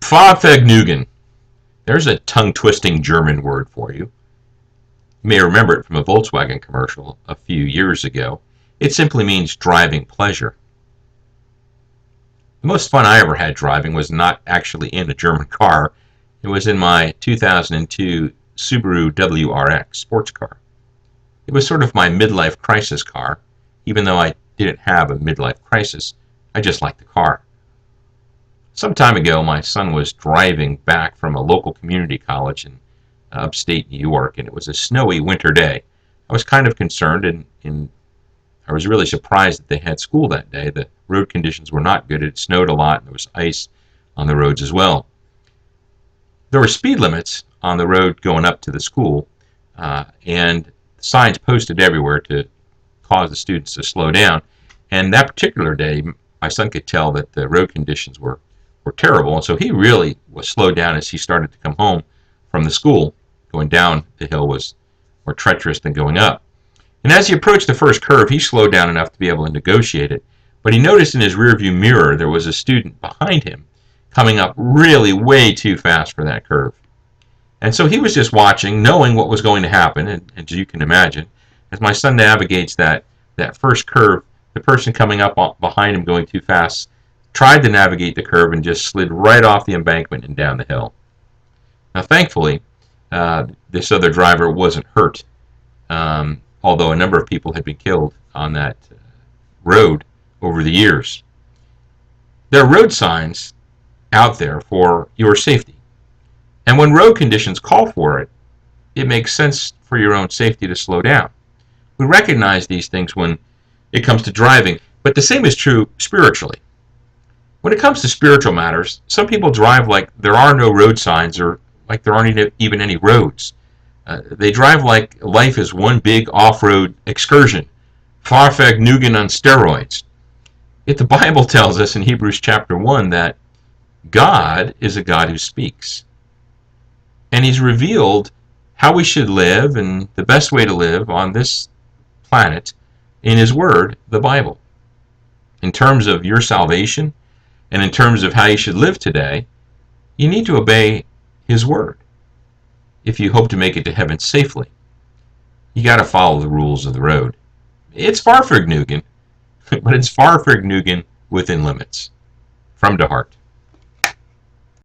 Fahrvergneugen. There's a tongue-twisting German word for you. You may remember it from a Volkswagen commercial a few years ago. It simply means driving pleasure. The most fun I ever had driving was not actually in a German car. It was in my 2002 Subaru WRX sports car. It was sort of my midlife crisis car. Even though I didn't have a midlife crisis, I just liked the car. Some time ago, my son was driving back from a local community college in upstate New York, and it was a snowy winter day. I was kind of concerned, and I was really surprised that they had school that day. The road conditions were not good. It snowed a lot, and there was ice on the roads as well. There were speed limits on the road going up to the school, and signs posted everywhere to cause the students to slow down. And that particular day, my son could tell that the road conditions were terrible, and so he really was slowed down as he started to come home from the school. Going down the hill was more treacherous than going up. And as he approached the first curve, he slowed down enough to be able to negotiate it. But he noticed in his rearview mirror there was a student behind him coming up really way too fast for that curve. And so he was just watching, knowing what was going to happen, and as you can imagine, as my son navigates that first curve, the person coming up behind him going too fast tried to navigate the curve and just slid right off the embankment and down the hill. Now, thankfully, this other driver wasn't hurt, although a number of people had been killed on that road over the years. There are road signs out there for your safety. And when road conditions call for it, it makes sense for your own safety to slow down. We recognize these things when it comes to driving, but the same is true spiritually. When it comes to spiritual matters, some people drive like there are no road signs or like there aren't even any roads. They drive like life is one big off-road excursion, Fahrvergneugen on steroids. Yet the Bible tells us in Hebrews chapter 1 that God is a God who speaks. And He's revealed how we should live and the best way to live on this planet in His Word, the Bible. In terms of your salvation and in terms of how you should live today, you need to obey His Word. If you hope to make it to heaven safely, you got to follow the rules of the road. It's Fahrvergneugen, but it's Fahrvergneugen within limits. From the heart.